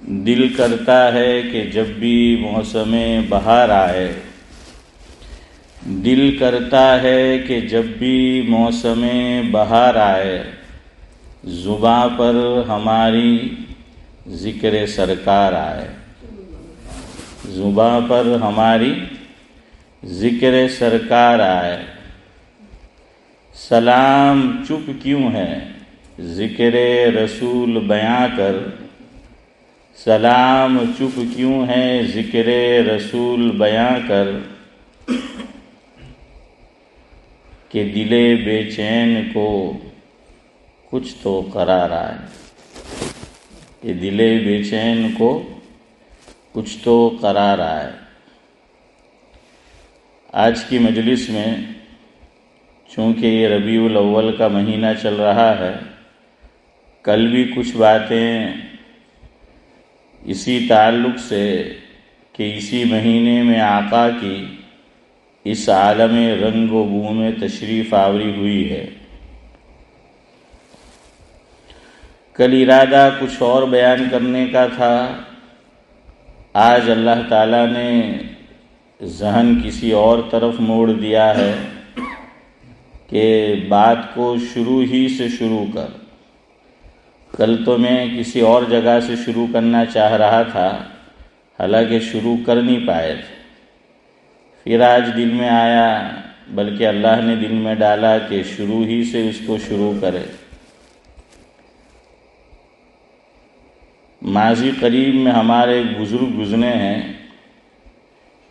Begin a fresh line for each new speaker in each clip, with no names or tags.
دل کرتا ہے کہ جب بھی موسم بہار آئے، دل کرتا ہے کہ جب بھی موسم بہار آئے، زباں پر ہماری ذکر سرکار آئے، زباں پر ہماری ذکر سرکار آئے۔ سلام چپ کیوں ہے ذکر رسول بیاں کر، سلام چپ کیوں ہے ذکر رسول بیاں کر، کہ دل بے چین کو کچھ تو قرار آئے، کہ دل بے چین کو کچھ تو قرار آئے۔ آج کی مجلس میں چونکہ یہ ربیع الاول کا مہینہ چل رہا ہے، کل بھی کچھ باتیں اسی تعلق سے کہ اسی مہینے میں آقا کی اس عالم رنگ و بو میں تشریف آوری ہوئی ہے۔ کل ارادہ کچھ اور بیان کرنے کا تھا، آج اللہ تعالیٰ نے ذہن کسی اور طرف موڑ دیا ہے کہ بات کو شروع ہی سے شروع کر۔ کل تو میں کسی اور جگہ سے شروع کرنا چاہ رہا تھا، حالانکہ شروع کر نہیں پائے تھے، پھر آج دل میں آیا، بلکہ اللہ نے دل میں ڈالا کہ شروع ہی سے اس کو شروع کرے۔ ماضی قریب میں ہمارے ایک بزرگ گزرے ہیں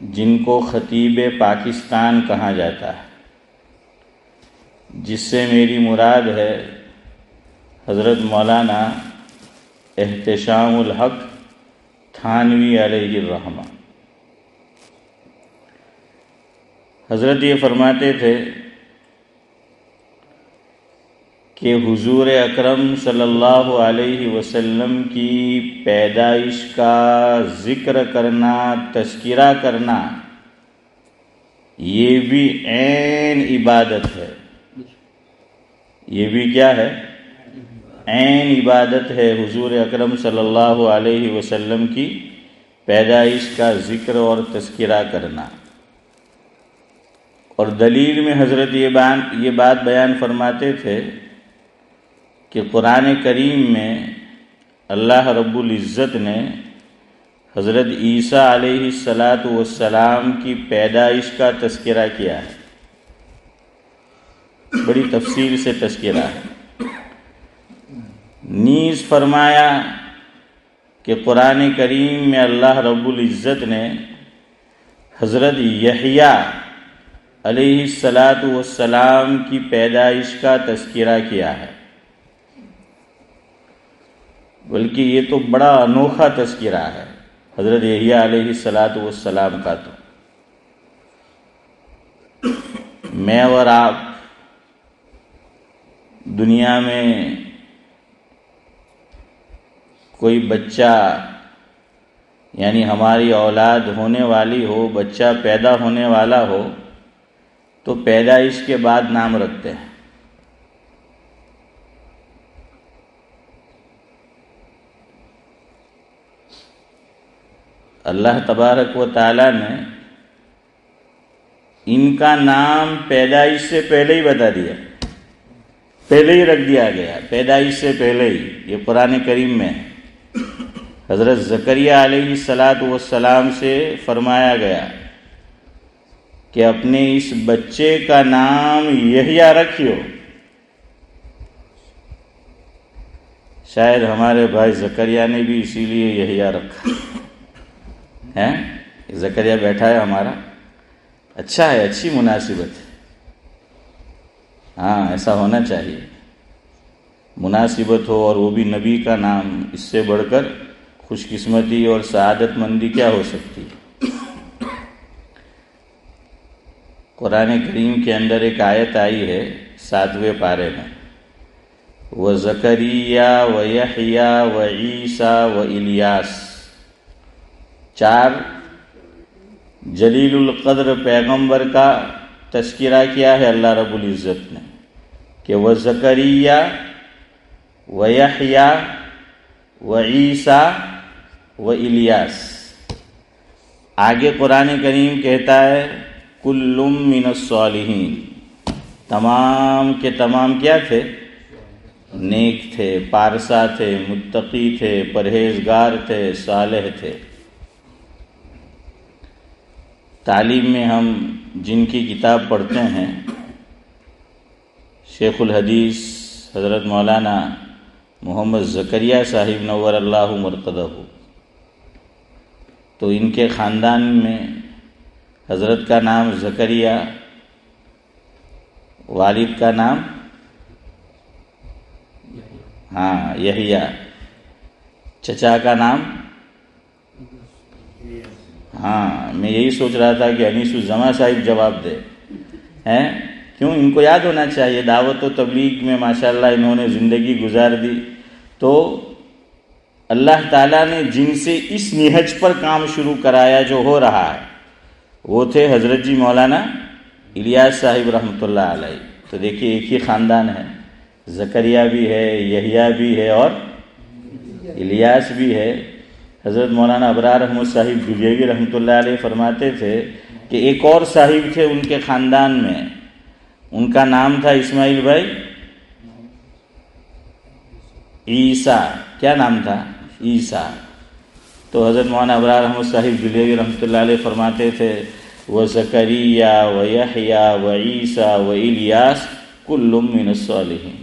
جن کو خطیب پاکستان کہا جاتا ہے، جس سے میری مراد ہے حضرت مولانا احتشام الحق تھانوی علیہ الرحمہ۔ حضرت یہ فرماتے تھے کہ حضور اکرم صلی اللہ علیہ وسلم کی پیدائش کا ذکر کرنا، تذکرہ کرنا، یہ بھی عین عبادت ہے۔ یہ بھی کیا ہے؟ عین عبادت ہے، حضور اکرم صلی اللہ علیہ وسلم کی پیدائش کا ذکر اور تذکرہ کرنا۔ اور دلیل میں حضرت یہ بات بیان فرماتے تھے کہ قرآن کریم میں اللہ رب العزت نے حضرت عیسیٰ علیہ السلام کی پیدائش کا تذکرہ کیا ہے، بڑی تفصیل سے تذکرہ ہے۔ نیز فرمایا کہ قرآن کریم میں اللہ رب العزت نے حضرت یحییٰ علیہ السلام کی پیدائش کا تذکرہ کیا ہے، بلکہ یہ تو بڑا انوکھا تذکرہ ہے حضرت یحییٰ علیہ السلام کا۔ تو میں اور آپ دنیا میں کوئی بچہ، یعنی ہماری اولاد ہونے والی ہو، بچہ پیدا ہونے والا ہو، تو پیدائش کے بعد نام رکھتے ہیں۔ اللہ تبارک و تعالی نے ان کا نام پیدائش سے پہلے ہی بتا دیا، پہلے ہی رکھ دیا گیا، پیدائش سے پہلے ہی۔ یہ قرآن کریم میں حضرت زکریا علیہ السلام سے فرمایا گیا کہ اپنے اس بچے کا نام یحییٰ رکھیو۔ شاید ہمارے بھائی زکریا نے بھی اسی لیے یحییٰ رکھا ہے۔ زکریا بیٹھا ہے ہمارا، اچھا ہے، اچھی مناسبت ہے۔ ہاں، ایسا ہونا چاہیے، مناسبت ہو، اور وہ بھی نبی کا نام، اس سے بڑھ کر خوش قسمتی اور سعادت مندی کیا ہو سکتی ہے۔ قرآن کریم کے اندر ایک آیت آئی ہے 7ویں پارے میں، وَزَكَرِيَّا وَيَحْيَا وَعِيسَى وَإِلْيَاسَ۔ 4 جلیل القدر پیغمبر کا تذکرہ کیا ہے اللہ رب العزت نے کہ وَزَكَرِيَّا وَيَحْيَا وَعِيسَى و الیاس. آگے قرآن کریم کہتا ہے کل من الصالحین، تمام کے تمام کیا تھے؟ نیک تھے، پارسا تھے، متقی تھے، پرہیزگار تھے، صالح تھے. تعلیم میں ہم جن کی کتاب پڑھتے ہیں شیخ الحدیث حضرت مولانا محمد زکریا صاحب نور اللہ مرقدہ، تو ان کے خاندان میں حضرت کا نام زکریا، والد کا نام یحییٰ، چچا کا نام میں یہی سوچ رہا تھا کہ انیس الزما صاحب جواب دے ہیں. کیوں؟ ان کو یاد ہونا چاہیے، دعوت و تبلیغ میں ماشاءاللہ انہوں نے زندگی گزار دی. تو اللہ تعالیٰ نے جن سے اس نہج پر کام شروع کرایا جو ہو رہا ہے وہ تھے حضرت جی مولانا الیاس صاحب رحمۃ اللہ علیہ. تو دیکھیے ایک ہی خاندان ہے، زکریا بھی ہے، یحییٰ بھی ہے اور الیاس بھی ہے. حضرت مولانا ابرار احمد صاحب دلیوی رحمۃ اللہ علیہ فرماتے تھے کہ ایک اور صاحب تھے ان کے خاندان میں، ان کا نام تھا اسماعیل بھائی عیسیٰ. کیا نام تھا؟ عیسیٰ. تو حضرت مولانا ابرار احمد صاحب دلیوی رحمۃ اللہ علیہ فرماتے تھے وزکریا ویحییٰ وعیسیٰ والیاس کل من الصالحین.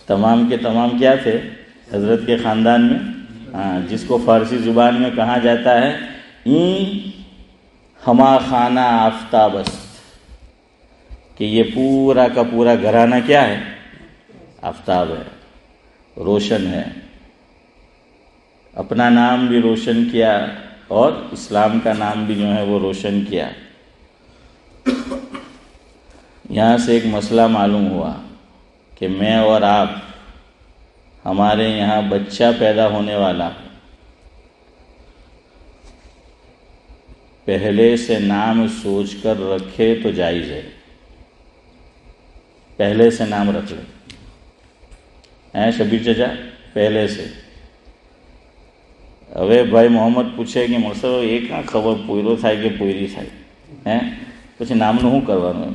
تمام کے تمام کیا تھے؟ حضرت کے خاندان میں، جس کو فارسی زبان میں کہا جاتا ہے این ہما خانہ آفتابست، کہ یہ پورا کا پورا گھرانہ کیا ہے؟ آفتاب ہے، روشن ہے. اپنا نام بھی روشن کیا اور اسلام کا نام بھی جو ہے وہ روشن کیا. یہاں سے ایک مسئلہ معلوم ہوا کہ میں اور آپ، ہمارے یہاں بچہ پیدا ہونے والا پہلے سے نام سوچ کر رکھے تو جائز ہے، پہلے سے نام رکھ لے. شبیر چچا پہلے سے. હવે ભાઈ મોહમ્મદ પૂછે કે મળશે એ કાં ખબર પોયરો થાય કે પોયરી થાય પછી નામનું શું કરવાનું એમ.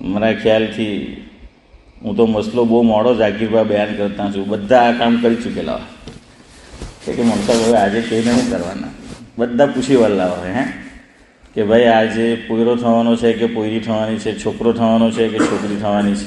મારા ખ્યાલથી હું તો મસલો બહુ મોડો ઝાકીરભાઈ બયાન કરતા છું, બધા આ કામ કરી ચૂકેલા હોય કે મમતા હવે આજે કહીને નહીં કરવાના, બધા પૂછી વાળલા હોય કે ભાઈ આજે પોયરો થવાનો છે કે પોયરી થવાની છે, છોકરો થવાનો છે કે છોકરી થવાની છે.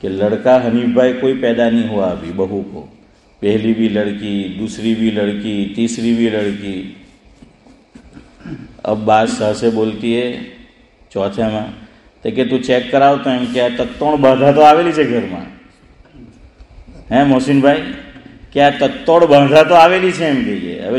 کہ لڑکا حنیف بھائی کوئی پیدا نہیں ہوا ابھی بہو کو، پہلی بھی لڑکی، دوسری بھی لڑکی، تیسری بھی لڑکی. اب بات سر سے بولتی ہے چوتھے میں تو کہ تو چیک کراو تو એમ કે તત્તોડ બાંધા તો આવેલી છે ઘરમાં. હે મોહસિન ભાઈ કે આ તત્તોડ બાંધા તો આવેલી છે એમ કહીએ. હવે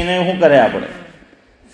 એને શું કરે આપણે.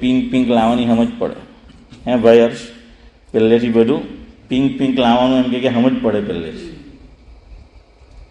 પિંક લાવવાની સમજ પડે. હે ભાઈ હર્ષ, પહેલેથી બધું પિંક લાવવાનું એમ કે સમજ પડે પહેલેથી.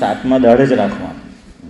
7મા દાડે જ રાખવાનું.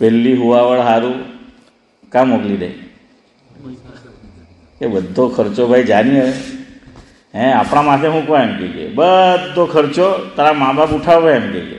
પહેલી હુવાવડ હારું કા મોકલી દે એ બધો ખર્ચો ભાઈ જાણી હવે આપણા માથે મૂકવા એમ કહીએ, બધો ખર્ચો તારા મા બાપ ઉઠાવે એમ કહીએ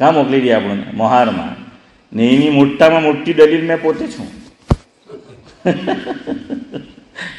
કા મોકલી દે આપણને મોહારમાં. ને એની મોટામાં મોટી દલીલ મેં પોતે છું.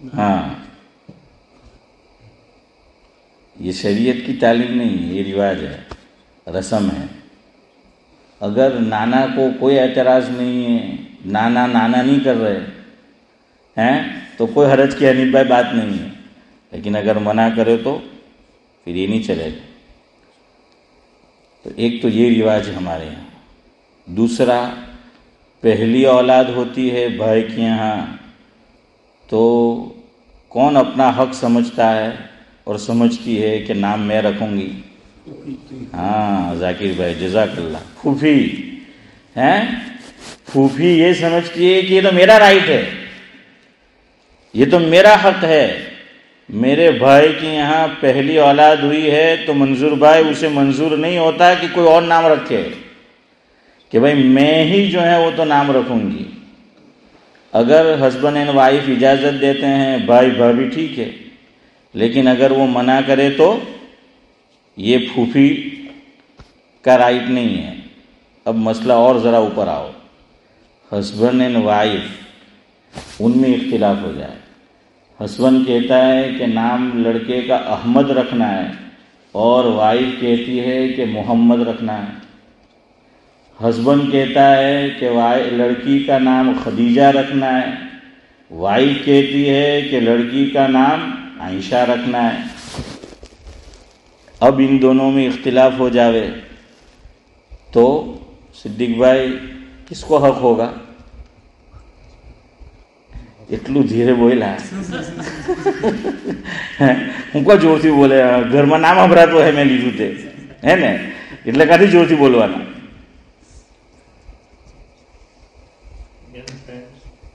ہاں، یہ شریعت کی تعلیم نہیں ہے، یہ رواج ہے، رسم ہے۔ اگر نانا کو کوئی اعتراض نہیں ہے، نانا نہیں کر رہے ہیں تو کوئی حرج کی حنیف بھائی بات نہیں ہے، لیکن اگر منع کرے تو پھر یہ نہیں چلے گا۔ تو ایک تو یہ رواج ہے ہمارے یہاں۔ دوسرا، پہلی اولاد ہوتی ہے بھائی کے یہاں تو کون اپنا حق سمجھتا ہے اور سمجھتی ہے کہ نام میں رکھوں گی؟ ہاں ذاکر بھائی جزاک اللہ، پھوپھی ہیں، پھوپھی یہ سمجھتی ہے کہ یہ تو میرا رائٹ ہے، یہ تو میرا حق ہے۔ میرے بھائی کی یہاں پہلی اولاد ہوئی ہے تو منظور بھائی اسے منظور نہیں ہوتا کہ کوئی اور نام رکھے، کہ بھائی میں ہی جو ہے وہ تو نام رکھوں گی۔ اگر ہسبینڈ اینڈ وائف اجازت دیتے ہیں بھائی بھابھی ٹھیک ہے، لیکن اگر وہ منع کرے تو یہ پھوپھی کا رائٹ نہیں ہے۔ اب مسئلہ اور ذرا اوپر آؤ، ہسبینڈ اینڈ وائف ان میں اختلاف ہو جائے۔ ہسبینڈ کہتا ہے کہ نام لڑکے کا احمد رکھنا ہے اور وائف کہتی ہے کہ محمد رکھنا ہے۔ ہسبینڈ کہتا ہے کہ لڑکی کا نام خدیجہ رکھنا ہے، وائف کہتی ہے کہ لڑکی کا نام عائشہ رکھنا ہے۔ اب ان دونوں میں اختلاف ہو جاوے تو صدیق بھائی کس کو حق ہوگا؟ એટલું ધીરે બોલ્યા હું કોઈ જોરથી બોલે, ઘરમાં નામ સંભળાતું હે મેં લીધું તે હે ને, એટલે કાથી જોરથી બોલવાના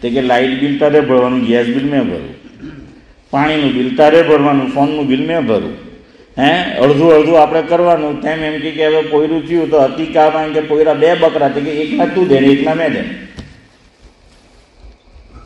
તે કે લાઇટ બિલ તારે ભરવાનું, ગેસ બિલ મેં ભરું, પાણીનું બિલ તારે ભરવાનું, ફોનનું બિલ મેં ભરું, હે અડધું આપણે કરવાનું। તેમ એમ કે હવે પોયરું થયું તો હકીકામાં કે પોયરા 2 બકરા, તે કે એકના તું દે ને એકના મેં દે,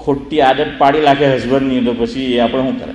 ખોટી આદત પાડી લાગે હસબન્ડની, તો પછી એ આપણે શું કરે?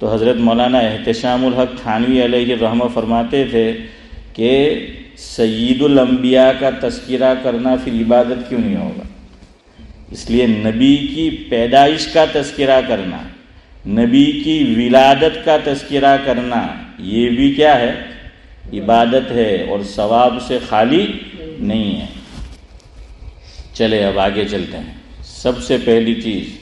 تو حضرت مولانا احتشام الحق تھانوی علیہ الرحمہ فرماتے تھے کہ سید الانبیاء کا تذکرہ کرنا پھر عبادت کیوں نہیں ہوگا؟ اس لیے نبی کی پیدائش کا تذکرہ کرنا، نبی کی ولادت کا تذکرہ کرنا، یہ بھی کیا ہے؟ عبادت ہے، اور ثواب سے خالی نہیں ہے۔ چلے اب آگے چلتے ہیں۔ سب سے پہلی چیز،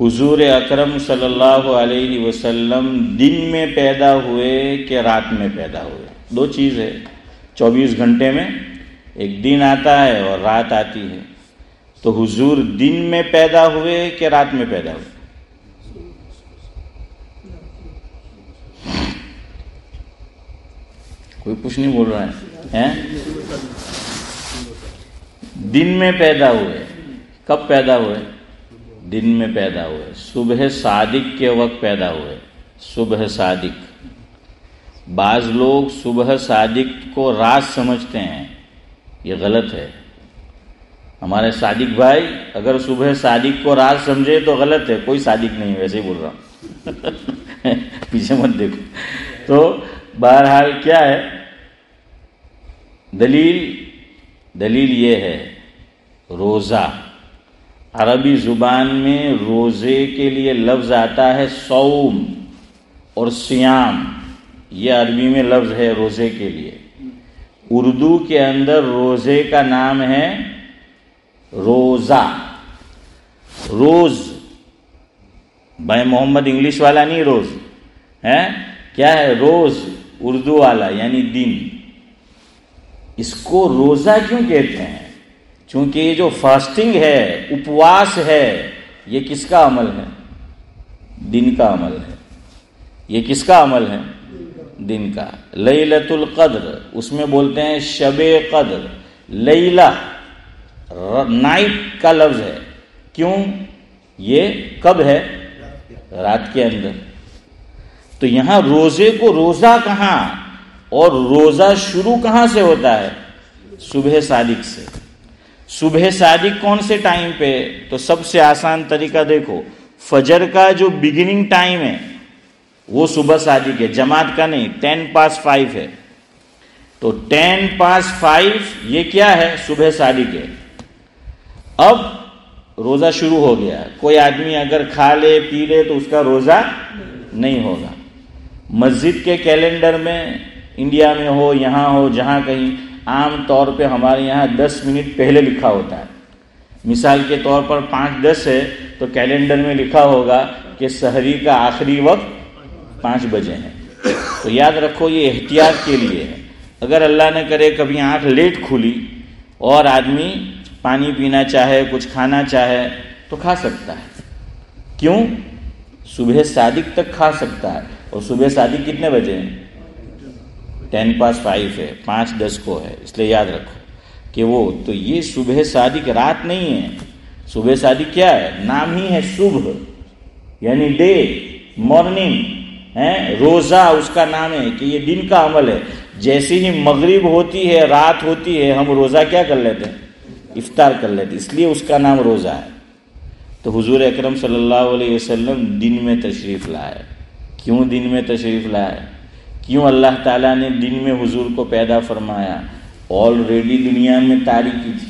حضور اکرم صلی اللہ علیہ وسلم دن میں پیدا ہوئے کہ رات میں پیدا ہوئے؟ دو چیز ہے۔ 24 گھنٹے میں ایک دن آتا ہے اور رات آتی ہے، تو حضور دن میں پیدا ہوئے کہ رات میں پیدا ہوئے؟ کوئی کچھ نہیں بول رہا ہے۔ دن میں پیدا ہوئے۔ کب پیدا ہوئے؟ دن میں پیدا ہوئے، صبح صادق کے وقت پیدا ہوئے۔ صبح صادق، بعض لوگ صبح صادق کو رات سمجھتے ہیں، یہ غلط ہے۔ ہمارے صادق بھائی اگر صبح صادق کو رات سمجھے تو غلط ہے، کوئی صادق نہیں، ویسے ہی بول رہا ہوں پیچھے مت دیکھو۔ تو بہرحال کیا ہے دلیل یہ ہے، روزہ، عربی زبان میں روزے کے لیے لفظ آتا ہے صوم اور سیام، یہ عربی میں لفظ ہے روزے کے لیے۔ اردو کے اندر روزے کا نام ہے روزہ، روز، بھائی محمد انگلش والا نہیں، روز ہے کیا ہے؟ روز اردو والا یعنی دن۔ اس کو روزہ کیوں کہتے ہیں؟ چونکہ یہ جو فاسٹنگ ہے، اپواس ہے، یہ کس کا عمل ہے؟ دن کا عمل ہے۔ یہ کس کا عمل ہے؟ دن کا۔ لیلۃ القدر، اس میں بولتے ہیں شب قدر۔ لیلہ نائٹ کا لفظ ہے، کیوں؟ یہ کب ہے؟ رات کے اندر۔ تو یہاں روزے کو روزہ کہاں، اور روزہ شروع کہاں سے ہوتا ہے؟ صبح صادق سے۔ صبح صادق کون سے ٹائم پہ؟ تو سب سے آسان طریقہ دیکھو، فجر کا جو بگننگ ٹائم ہے وہ صبح صادق ہے، جماعت کا نہیں، 5:10 ہے۔ تو 5:10 یہ کیا ہے؟ صبح صادق ہے۔ اب روزہ شروع ہو گیا، کوئی آدمی اگر کھا لے پی لے تو اس کا روزہ نہیں ہوگا۔ مسجد کے کیلنڈر میں، انڈیا میں ہو یہاں ہو جہاں کہیں، عام طور پہ ہمارے یہاں 10 منٹ پہلے لکھا ہوتا ہے۔ مثال کے طور پر 5:10 ہے تو کیلنڈر میں لکھا ہوگا کہ سحری کا آخری وقت 5 بجے ہے۔ تو یاد رکھو یہ احتیاط کے لیے ہے، اگر اللہ نہ کرے کبھی آنکھ لیٹ کھلی اور آدمی پانی پینا چاہے، کچھ کھانا چاہے تو کھا سکتا ہے۔ کیوں؟ صبح صادق تک کھا سکتا ہے، اور صبح صادق کتنے بجے ہیں؟ 5:10 ہے، 5:10 کو ہے، اس لیے یاد رکھو کہ وہ تو یہ صبح صادق رات نہیں ہے۔ صبح صادق کیا ہے؟ نام ہی ہے صبح، یعنی ڈے، مارننگ ہے۔ روزہ اس کا نام ہے کہ یہ دن کا عمل ہے۔ جیسے ہی مغرب ہوتی ہے، رات ہوتی ہے، ہم روزہ کیا کر لیتے ہیں؟ افطار کر لیتے، اس لیے اس کا نام روزہ ہے۔ تو حضور اکرم صلی اللہ علیہ وسلم دن میں تشریف لائے۔ کیوں دن میں تشریف لائے؟ کیوں اللہ تعالیٰ نے دن میں حضور کو پیدا فرمایا؟ آلریڈی دنیا میں تاریکی تھی۔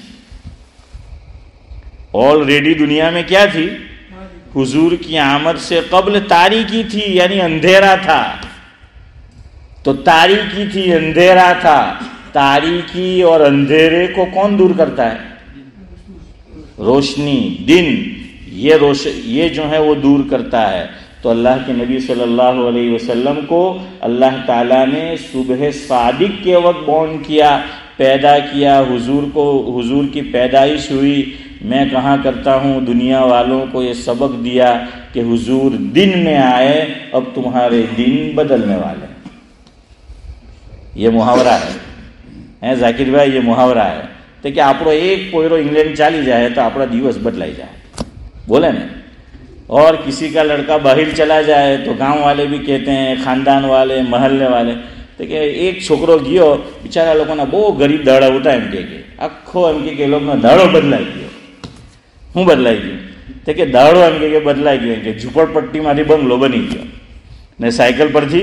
آلریڈی دنیا میں کیا تھی؟ حضور کی آمد سے قبل تاریکی تھی، یعنی اندھیرا تھا۔ تو تاریکی تھی، اندھیرا تھا۔ تاریکی اور اندھیرے کو کون دور کرتا ہے؟ روشنی، دن، یہ جو ہے وہ دور کرتا ہے۔ تو اللہ کے نبی صلی اللہ علیہ وسلم کو اللہ تعالیٰ نے صبح صادق کے وقت بورن کیا، پیدا کیا۔ حضور کی پیدائش ہوئی۔ میں کہاں کرتا ہوں دنیا والوں کو یہ سبق دیا کہ حضور دن میں آئے، اب تمہارے دن بدلنے والے ہیں۔ یہ محاورہ ہے ذاکر بھائی، یہ محاورہ ہے تو کہ آپ ایک پوئرو انگلینڈ چالی جائے تو آپ دیوس بدلائی جائے، بولے نا۔ اور کسی کا لڑکا باہر چلا جائے تو گاؤں والے بھی کہتے ہیں، خاندان والے، محلے والے، تو کہ ایک چھوکرو گیو بیچارا لوگوں نے بہت غریب داڑا ہوتا ہے، ایم کے آخو ایم کے لوگ نے داڑو بدلائی گયો، ہوں بدلائی گયો، તો કે દાડો એમ કે બદલાઈ ગયો, કે ઝૂંપડપટ્ટીમાંથી બંગલો બની ગયો ને સાયકલ પરથી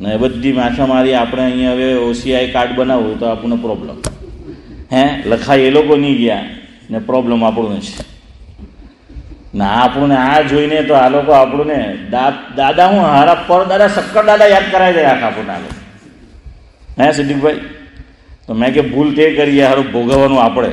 ને બધી માછામારી આપણે અહીંયા હવે OCI કાર્ડ બનાવવું તો આપણને પ્રોબ્લેમ હે, લખાય એ લોકો નહીં ગયા ને પ્રોબ્લેમ આપણને છે ના, આપણને આ જોઈને તો આ લોકો આપણને દાદા હું હારા પરદાદા શક્કર દાદા યાદ કરાવી દે આખા આપણને આ લોકો હે સિદ્દીકભાઈ। તો મેં કે ભૂલ તે કરીએ હારું ભોગવવાનું આપણે।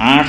8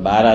12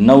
9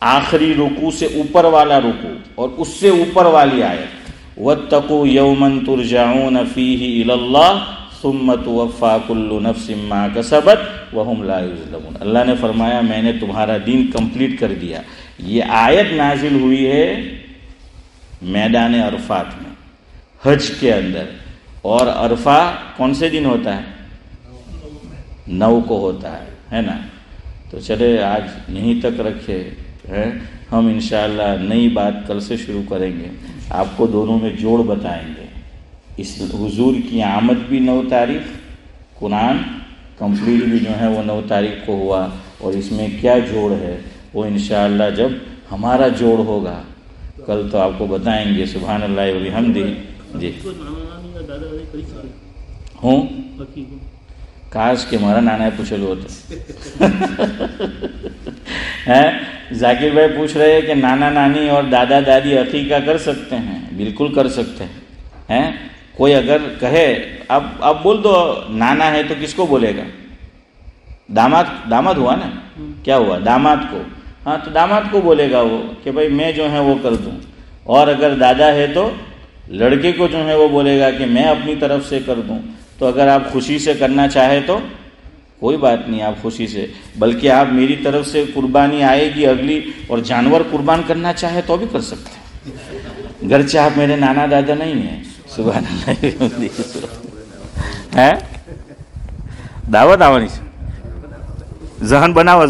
آخری رکوع سے اوپر والا رکوع اور اس سے اوپر والی آیت وَاتَّقُوا يَوْمًا تُرْجَعُونَ فِيهِ إِلَى اللَّهِ ثُمَّ تُوَفَّى كُلُّ نَفْسٍ مَا كَسَبَتْ وَهُمْ لَا يُظْلَمُونَ. اللہ نے فرمایا میں نے تمہارا دین کمپلیٹ کر دیا. یہ آیت نازل ہوئی ہے میدان عرفات میں حج کے اندر, اور عرفہ کون سے دن ہوتا ہے؟ 9 کو ہوتا ہے نا. تو چلے آج یہیں تک رکھے ہیں, ہم انشاءاللہ نئی بات کل سے شروع کریں گے. آپ کو دونوں میں جوڑ بتائیں گے. اس حضور کی آمد بھی 9 تاریخ, قرآن کمپلیٹ بھی جو ہے وہ 9 تاریخ کو ہوا, اور اس میں کیا جوڑ ہے وہ انشاءاللہ جب ہمارا جوڑ ہوگا کل تو آپ کو بتائیں گے. سبحان اللہ و بحمدہ. جی ہوں کاش کہ ہمارا نانا پوچھل ہوتا. ذاکر بھائی پوچھ رہے ہیں کہ نانا نانی اور دادا دادی عقیقہ کر سکتے ہیں؟ بالکل کر سکتے ہیں. کوئی اگر کہے اب بول دو نانا ہے تو کس کو بولے گا؟ داماد ہوا نا, کیا ہوا داماد کو, ہاں تو داماد کو بولے گا وہ کہ بھائی میں جو ہے وہ کر دوں. اور اگر دادا ہے تو لڑکے کو جو ہے وہ بولے گا کہ میں اپنی طرف سے کر دوں. تو اگر آپ خوشی سے کرنا چاہے تو کوئی بات نہیں, آپ خوشی سے, بلکہ آپ میری طرف سے قربانی آئے گی اگلی اور جانور قربان کرنا چاہے تو بھی کر سکتے ہیں, گرچہ آپ میرے نانا دادا نہیں ہیں. سبحان اللہ. دعوت آوانی ذہن بناؤ